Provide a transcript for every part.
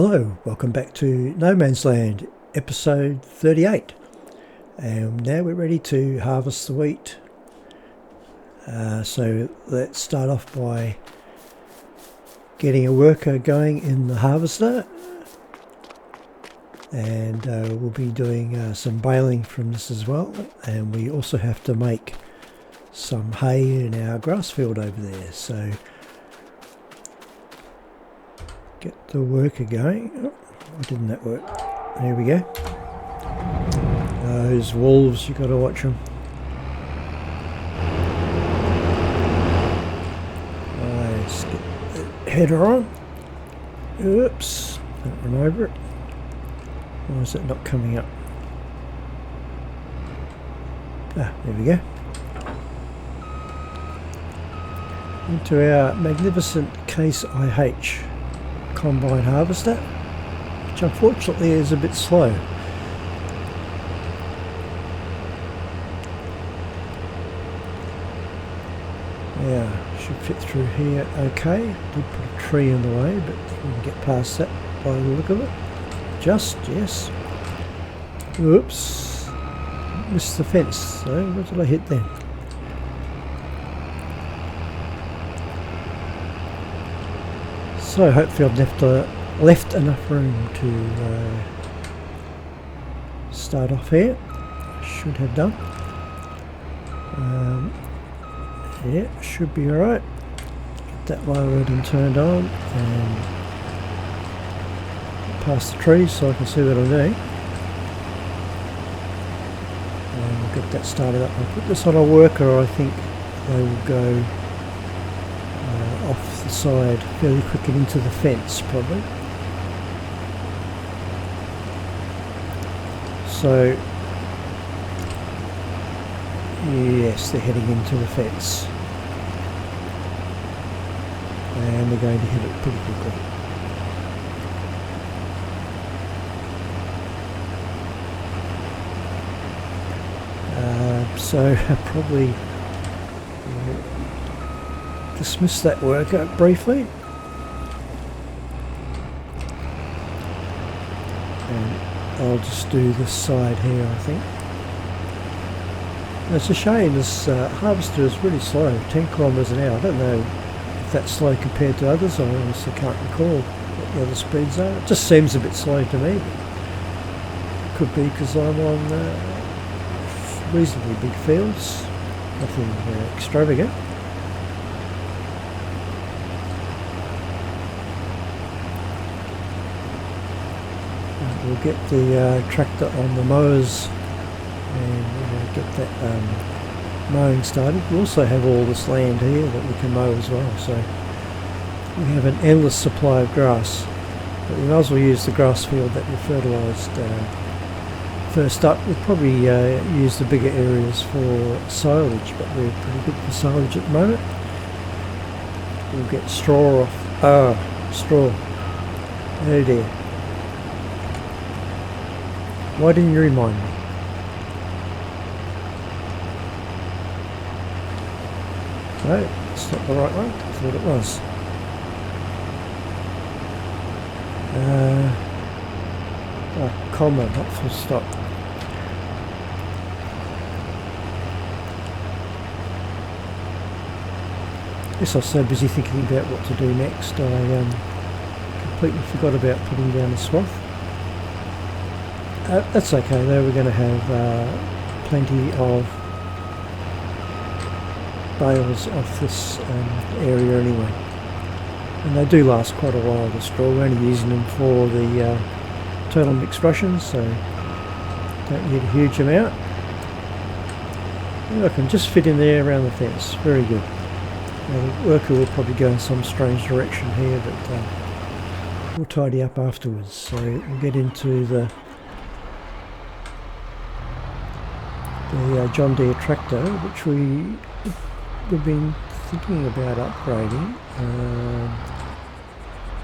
Hello, welcome back to No Man's Land, episode 38. And now we're ready to harvest the wheat. So let's start off by getting a worker going in the harvester. And we'll be doing some baling from this as well. And we also have to make some hay in our grass field over there. So get the worker going. Oh, why didn't that work? There we go. Those wolves, you got to watch them. Let's get the header on. Oops, don't run over it. Why is it not coming up? Ah, there we go. Into our magnificent Case IH combine harvester, which unfortunately is a bit slow. Yeah, should fit through here okay. Did put a tree in the way, but we can get past that by the look of it. Just, yes. Oops. Missed the fence, so what did I hit then? So hopefully I've left enough room to start off here. Should have done. Yeah, should be alright. Get that lowered and turned on and past the trees so I can see what I'm doing. And we'll get that started up. I'll put this on a worker. I think they will go off the side fairly quickly into the fence probably. So yes, they're heading into the fence and they're going to hit it pretty quickly. So I probably dismiss that worker briefly and I'll just do this side here. I think it's a shame this harvester is really slow, 10 kilometers an hour. I don't know if that's slow compared to others. I honestly can't recall what the other speeds are. It just seems a bit slow to me, but it could be because I'm on reasonably big fields, nothing extravagant. We'll get the tractor on the mowers and get that mowing started. We also have all this land here that we can mow as well, so we have an endless supply of grass. But we might as well use the grass field that we fertilised first up. We'll probably use the bigger areas for silage, but we're pretty good for silage at the moment. We'll get straw off. Straw. Oh dear. Why didn't you remind me? No, it's not the right one. I thought it was. Comma, not full stop. Yes, I was so busy thinking about what to do next, I completely forgot about putting down the swath. That's okay though, we're going to have plenty of bales off this area anyway. And they do last quite a while, the straw. We're only using them for the total mixed rations, so don't need a huge amount. And I can just fit in there around the fence, very good. Now the worker will probably go in some strange direction here, but we'll tidy up afterwards. So we'll get into the John Deere tractor, which we've been thinking about upgrading.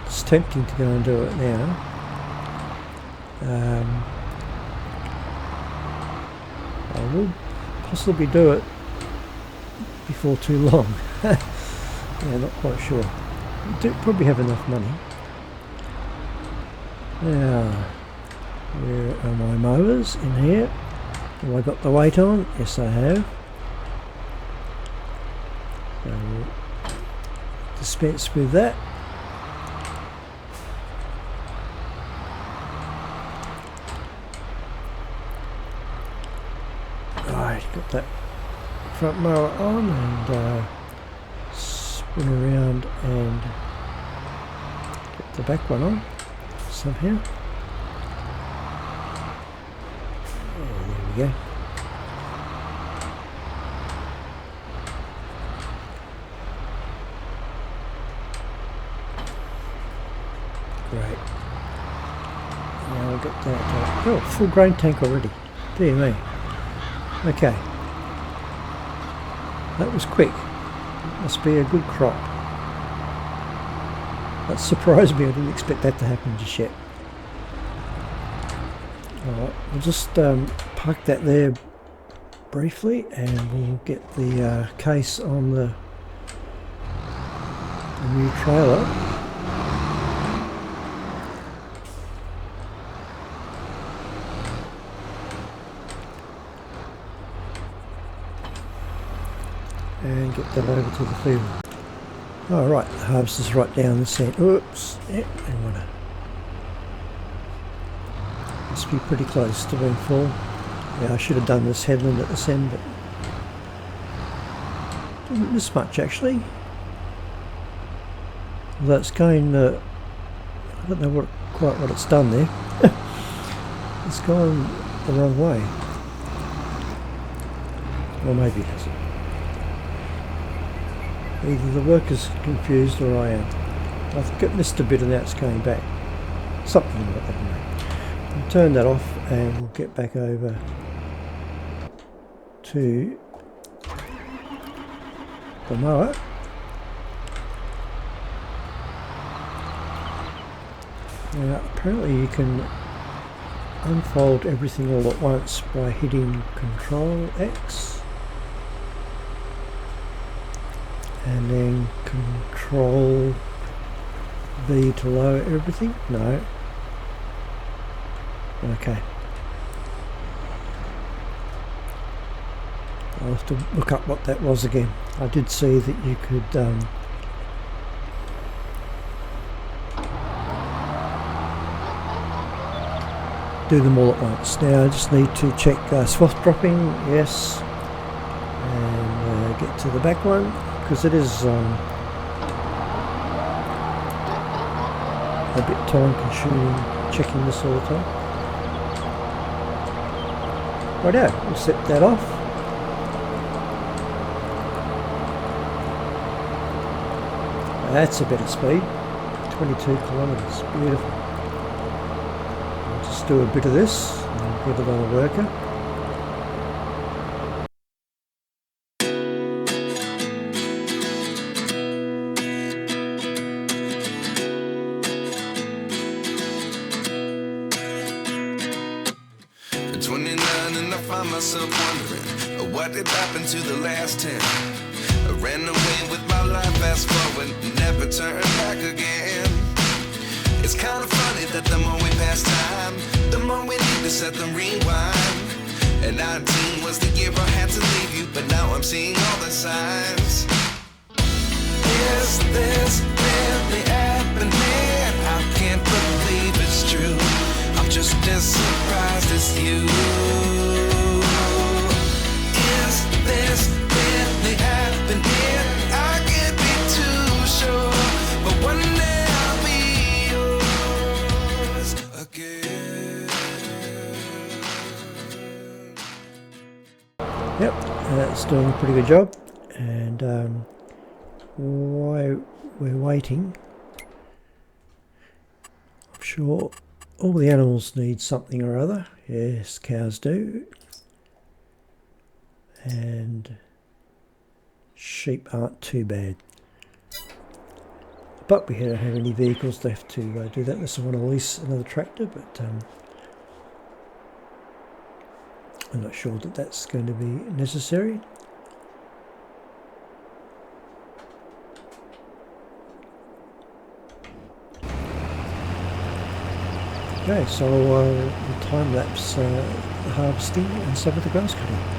It's tempting to go and do it now. I will possibly do it before too long. Yeah, not quite sure. We do probably have enough money. Now, where are my mowers? In here. Have I got the weight on? Yes, I have. So we'll dispense with that. Right, got that front mower on, and spin around and get the back one on somehow. Oh, there we go. Great. Now we'll get that. Oh, full grain tank already. Dear me. Okay. That was quick. Must be a good crop. That surprised me. I didn't expect that to happen just yet. Alright, we'll just park that there briefly, and we'll get the case on the new trailer. And get that over to the field. Oh right, the harvester's right down this end. Oops, yeah, hang on. Must be pretty close to being full. Yeah, I should have done this headland at this end, but didn't miss much actually. Although it's going, I don't know quite what it's done there. It's gone the wrong way. Or maybe it hasn't. Either the worker's confused or I am. I think it missed a bit and now it's going back. Something like that anyway. We'll turn that off and we'll get back over to the mower. Now apparently you can unfold everything all at once by hitting Control X. And then Control V to lower everything? No. Okay. I'll have to look up what that was again. I did see that you could do them all at once. Now I just need to check swath dropping, yes. And get to the back one. Because it is a bit time consuming checking this all the time. Righto, we'll set that off. That's a better speed, 22 kilometres, beautiful. I'll just do a bit of this and get it on a worker. Myself wondering what did happen to the last 10. I ran away with my life, fast forward, never turn back again. It's kind of funny that the more we pass time, the more we need to set the rewind. And 19 was the year I had to leave you, but now I'm seeing all the signs. Is this really happening? I can't believe it's true. I'm just as surprised as you. This really happening? I can't be too sure, but one day I'll be yours again. Yep, that's doing a pretty good job. And while we're waiting, I'm sure all the animals need something or other. Yes, cows do. And sheep aren't too bad, but we don't have any vehicles left to do that unless I want to lease another tractor, but I'm not sure that that's going to be necessary. Okay, so we'll time lapse harvesting and some of the grass cutting.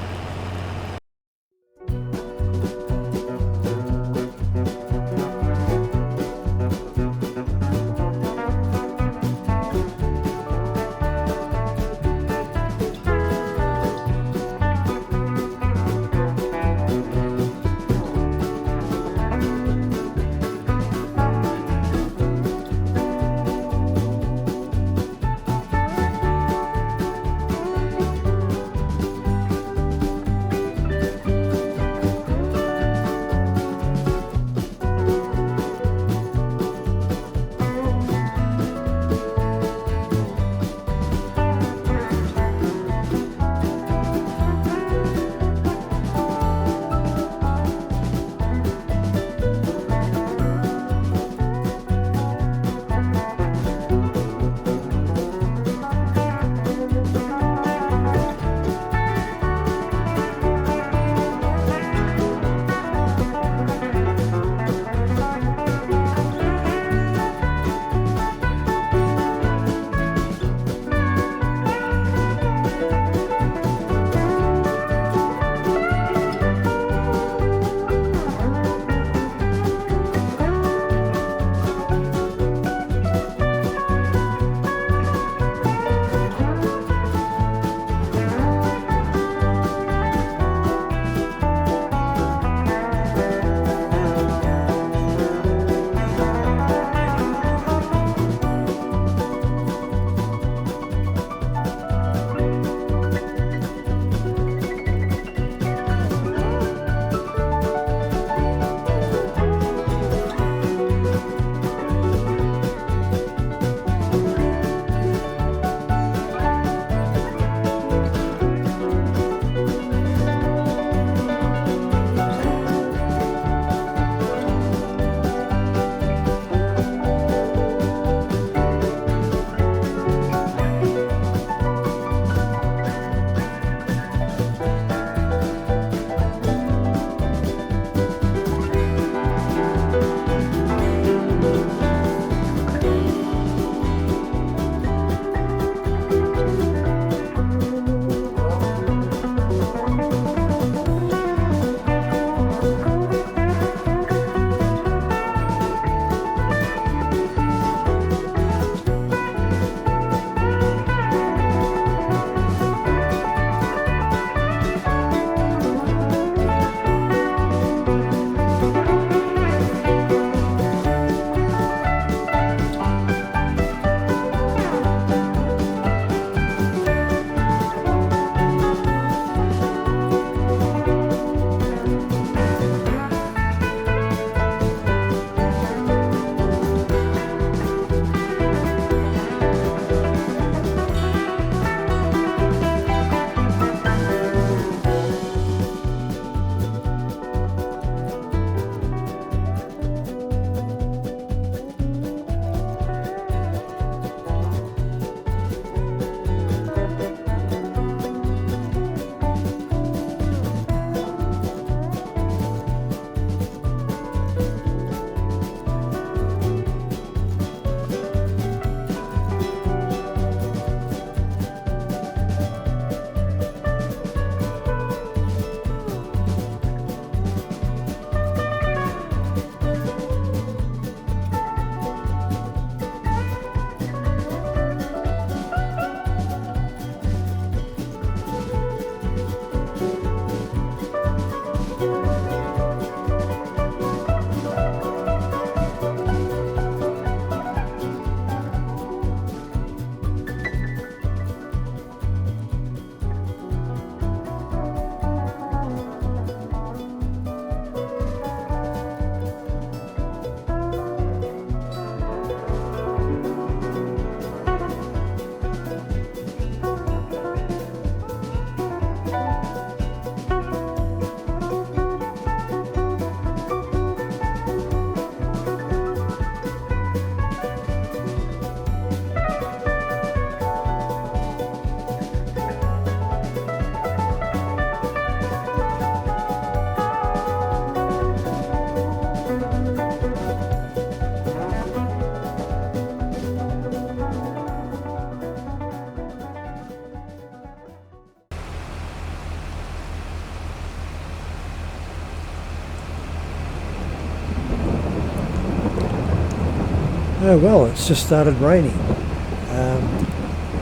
Oh well, it's just started raining.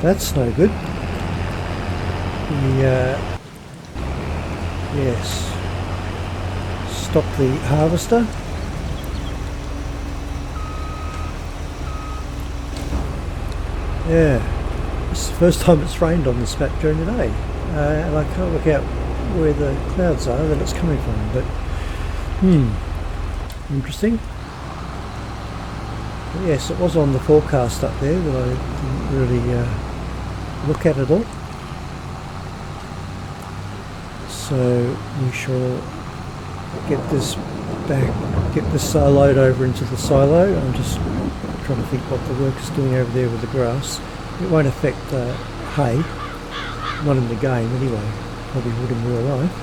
That's no good. Yes. Stop the harvester. Yeah. It's the first time it's rained on this map during the day. And I can't work out where the clouds are that it's coming from, but interesting. But yes, it was on the forecast up there, but I didn't really look at it all. So we shall get this back, get this load over into the silo. I'm just trying to think what the worker's doing over there with the grass. It won't affect hay, not in the game anyway, probably would in real life.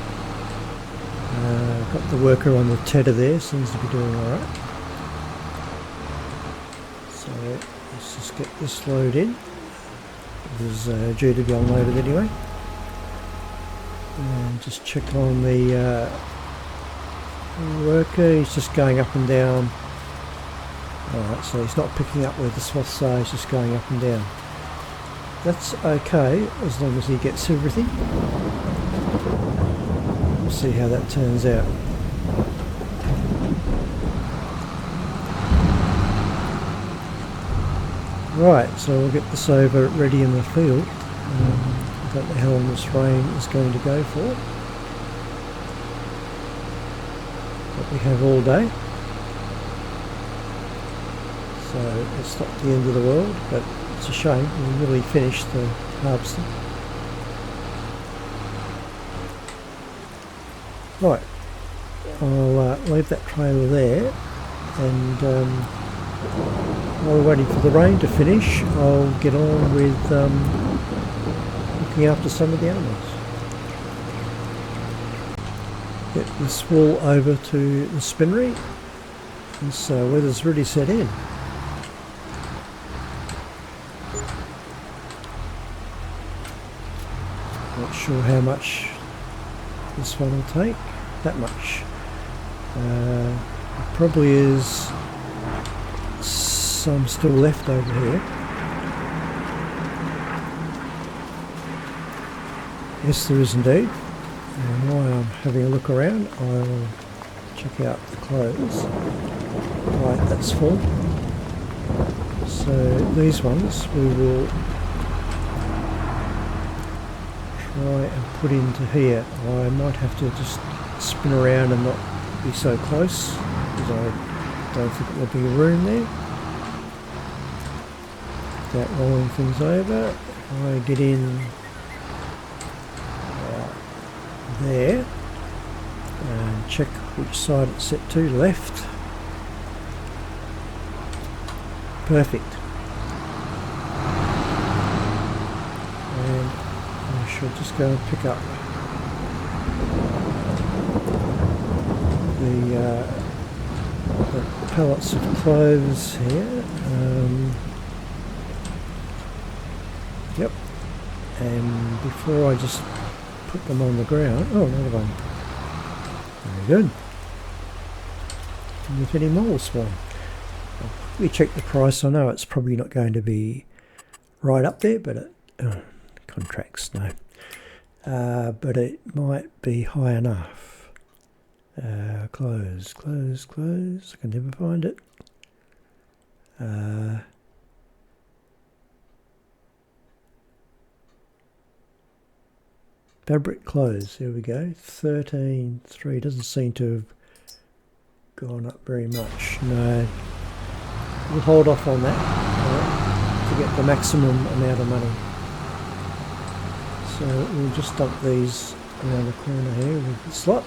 Got the worker on the tedder there, seems to be doing alright. So let's just get this load in. It is due to be unloaded anyway. And just check on the worker, he's just going up and down. Alright, so he's not picking up where the swaths are, he's just going up and down. That's okay, as long as he gets everything. We'll see how that turns out. Right, so we'll get this over ready in the field. I don't know how long this rain is going to go for. But we have all day. So it's not the end of the world, but it's a shame. We really finished the harvesting. Right, I'll leave that trailer there, and while we're waiting for the rain to finish, I'll get on with looking after some of the animals. Get this wool over to the spinnery. This weather's really set in. Not sure how much this one will take. That much. It probably is some still left over here. Yes, there is indeed. And while I'm having a look around, I'll check out the clothes. Right, that's full. So these ones we will try and put into here. I might have to just spin around and not be so close, because I don't think there'll be room there. Without rolling things over. If I get in there and check which side it's set to, left. Perfect. And I should just go and pick up the pallets of clothes here. Yep. And before I just put them on the ground. Oh, another one. Very good. And if any more will spawn. We check the price. I know it's probably not going to be right up there, but it contracts, no. But it might be high enough. Close. I can never find it. Fabric clothes, there we go, 13.3, doesn't seem to have gone up very much, no. We'll hold off on that to get the maximum amount of money. So we'll just dump these around the corner here with the slot.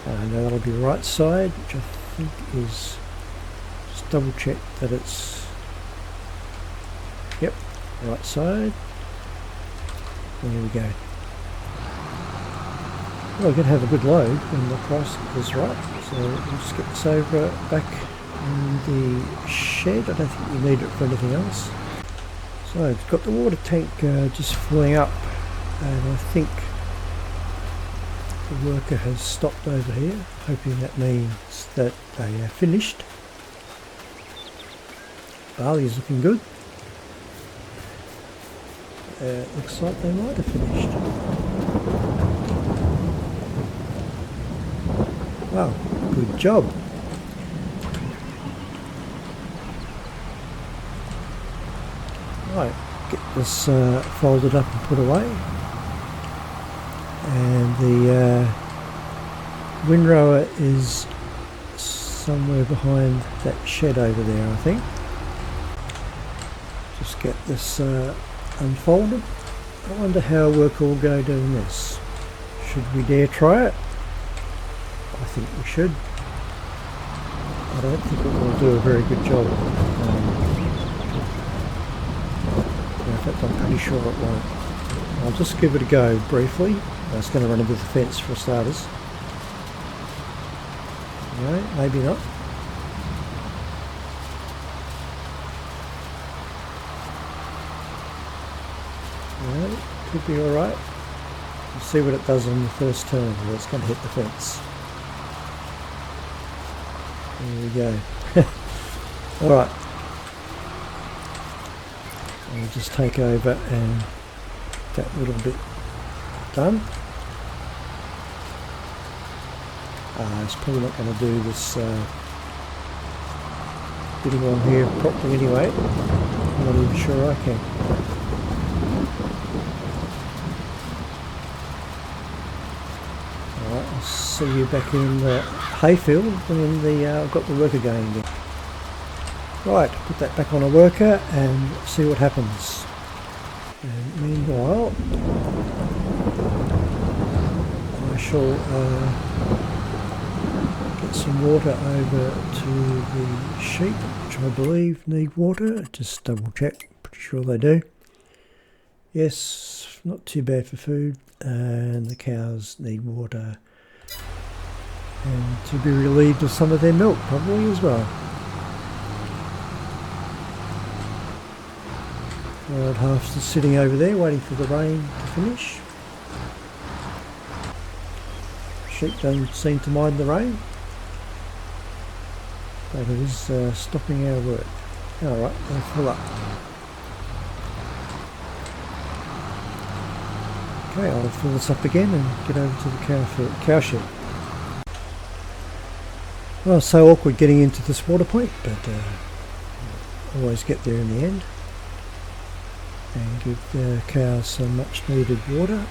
Now that'll be right side, which I think is, just double check that it's, yep, right side. There we go. Well, we're going to have a good load when the price is right, so we'll just get this over back in the shed. I don't think we need it for anything else. So it's got the water tank just filling up, and I think the worker has stopped over here, hoping that means that they are finished. barley's looking good. Looks like they might have finished. Wow, good job. Right, get this folded up and put away. And the windrower is somewhere behind that shed over there, I think. Just get this unfolded. I wonder how work will go doing this. Should we dare try it? I think we should. I don't think it will do a very good job. In fact, I'm pretty sure it won't. I'll just give it a go briefly. It's going to run into the fence for starters. No, maybe not. No, could be alright. We'll see what it does on the first turn where it's going to hit the fence. There we go. Alright. I'll just take over and that little bit done. It's probably not going to do this bitting on here properly anyway. I'm not even sure I can. Alright, I'll see you back in the hayfield when I've got the worker going again. Right, put that back on a worker and see what happens. And meanwhile, I shall get some water over to the sheep, which I believe need water. Just double check, pretty sure they do. Yes, not too bad for food, and the cows need water. And to be relieved of some of their milk probably as well. Right, half's just sitting over there waiting for the rain to finish. Sheep don't seem to mind the rain, but it is stopping our work. Alright, they'll fill up. Okay, I'll fill this up again and get over to the cow shed. Well, so awkward getting into this water point, but always get there in the end. And give the cows some much needed water.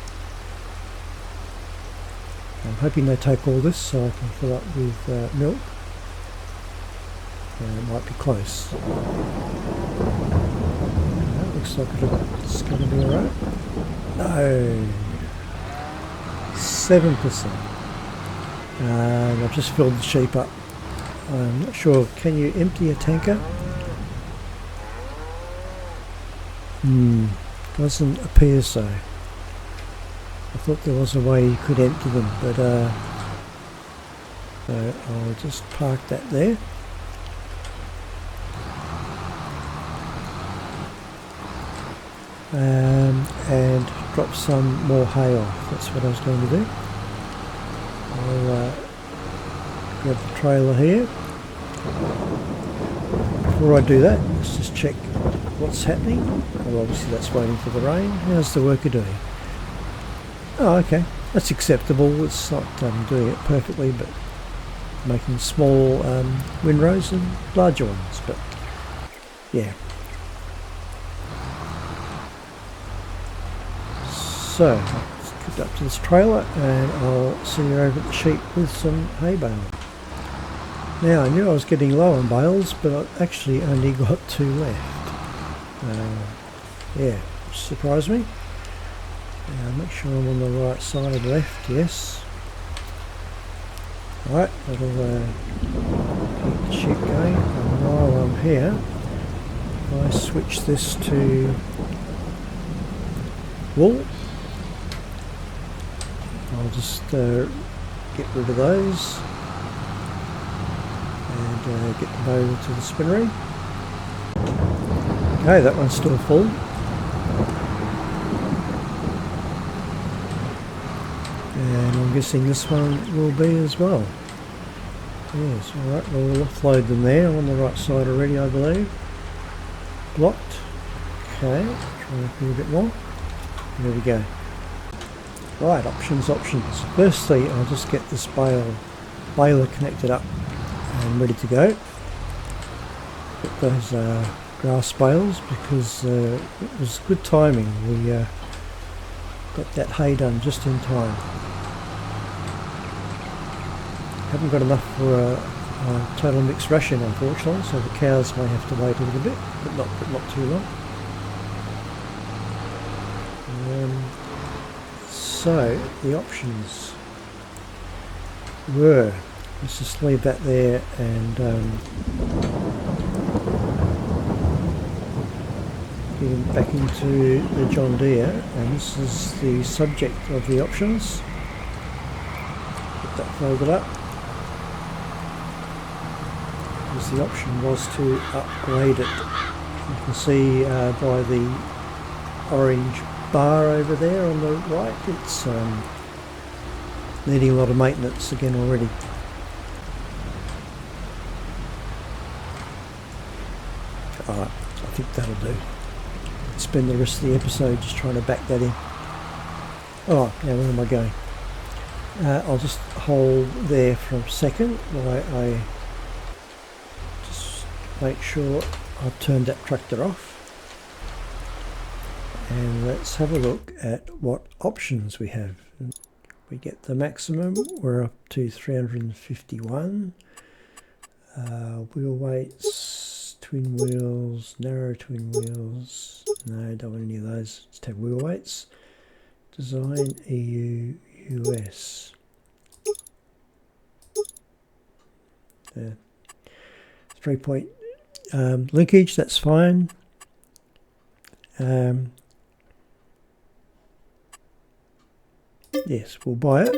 I'm hoping they take all this so I can fill up with milk. It might be close. Looks like it's going to be alright. No, 7%. And I've just filled the sheep up. I'm not sure, can you empty a tanker? Doesn't appear so. I thought there was a way you could empty them, but so I'll just park that there. And drop some more hay off. That's what I was going to do. I'll grab the trailer here. Before I do that, let's just check what's happening. Well, obviously that's waiting for the rain. How's the worker doing? Oh, okay, that's acceptable. It's not doing it perfectly, but making small windrows and larger ones. But yeah. So let's get up to this trailer, and I'll see you over at the sheep with some hay bale. Now, I knew I was getting low on bales, but I actually only got 2 left. Yeah, which surprised me. Make sure I'm on the right side left, yes. Alright, that'll keep the sheep going. And while I'm here, if I switch this to wool, I'll just get rid of those. And get them over to the spinnery. Okay, that one's still full. And I'm guessing this one will be as well. Yes, alright, we'll offload them there on the right side already, I believe. blocked. Okay, try to put a bit more. There we go. Right, options. Firstly, I'll just get this baler connected up and ready to go. Get those grass bales, because it was good timing. We got that hay done just in time. Haven't got enough for a total mixed ration, unfortunately, so the cows may have to wait a little bit, but not too long. So the options were, let's just leave that there and getting back into the John Deere, and this is the subject of the options. Get that folded up. Because the option was to upgrade it. You can see by the orange bar over there on the right, it's needing a lot of maintenance again already. Alright, I think that'll do. Spend the rest of the episode just trying to back that in. Oh, now where am I going? I'll just hold there for a second while I just make sure I've turned that tractor off. And let's have a look at what options we have. We get the maximum, we're up to 351. Wheel weights, twin wheels, narrow twin wheels. No, don't want any of those. Just have wheel weights. Design EU US. 3-point linkage, that's fine. Yes, we'll buy it,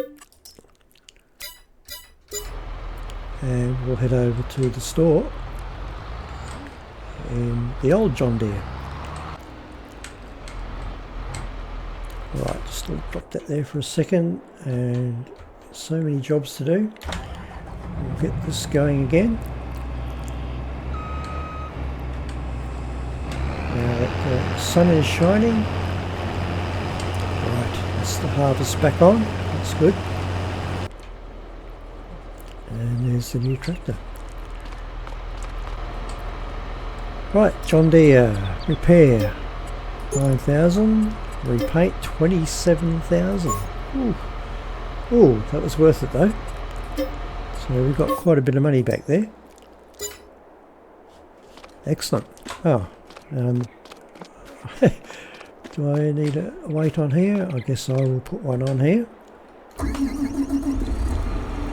and we'll head over to the store in the old John Deere. Right, just drop that there for a second, and so many jobs to do. We'll get this going again. Now that the sun is shining. The harvest back on, that's good. And there's the new tractor. Right, John Deere, repair 9,000, repaint 27,000. Ooh, that was worth it though. So we got quite a bit of money back there. Excellent. Oh, do I need a weight on here? I guess I will put one on here.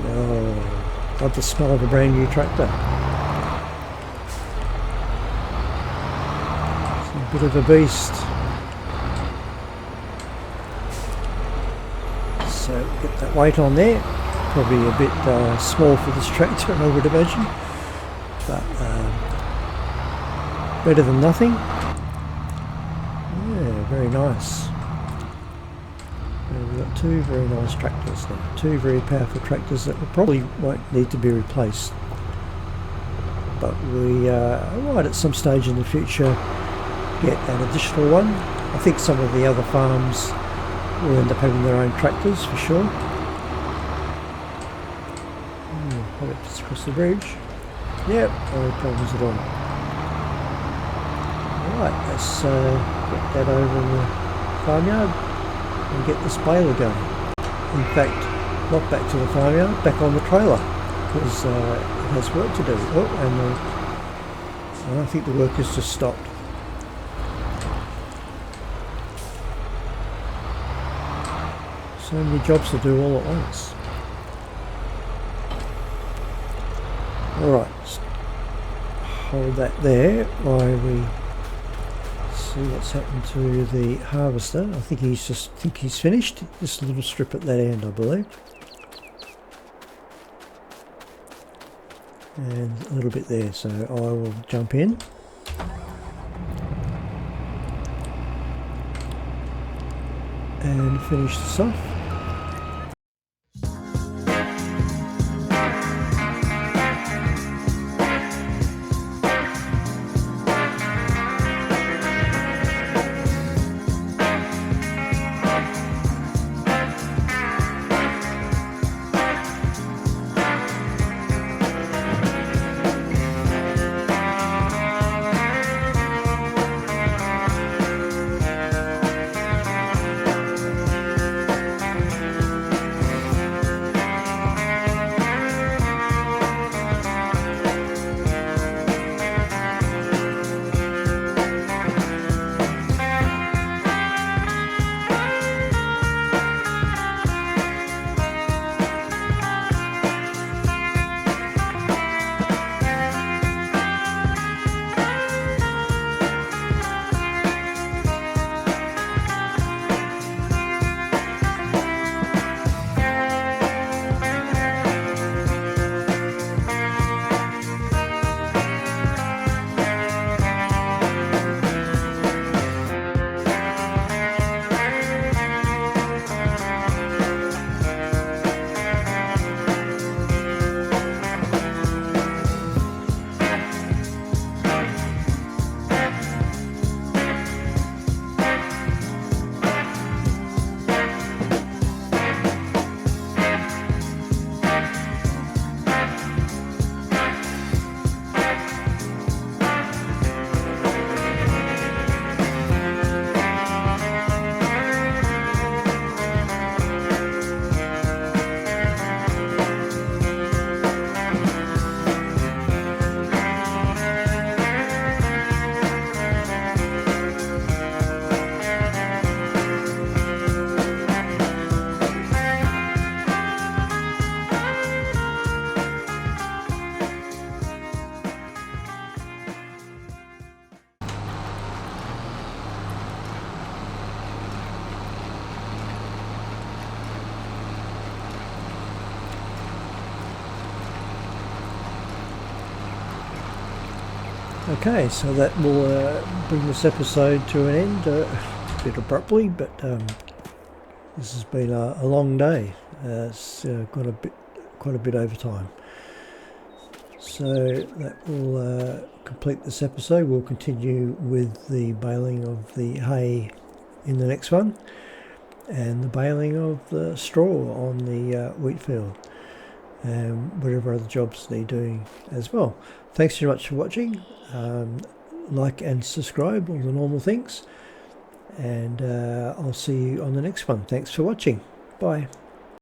Oh, love the smell of a brand new tractor. It's a bit of a beast. So get that weight on there. Probably a bit small for this tractor, I would imagine. But better than nothing. Very nice. We've got two very nice tractors now. Two very powerful tractors that probably won't need to be replaced. But we might at some stage in the future get an additional one. I think some of the other farms will end up having their own tractors for sure. Probably just across the bridge. Yep, no problems at all. Right, let's get that over in the farmyard and get this baler going. In fact, not back to the farmyard, back on the trailer, because it has work to do. Oh, and I think the work has just stopped. So many jobs to do all at once. Alright, hold that there while we see what's happened to the harvester. I think he's finished. Just a little strip at that end, I believe. And a little bit there, so I will jump in. And finish this off. Okay, so that will bring this episode to an end, a bit abruptly, but this has been a long day. It's got quite a bit over time. So that will complete this episode. We'll continue with the baling of the hay in the next one, and the baling of the straw on the wheat field, and whatever other jobs they're doing as well. Thanks very much for watching. Like and subscribe, all the normal things, and I'll see you on the next one. Thanks for watching. Bye.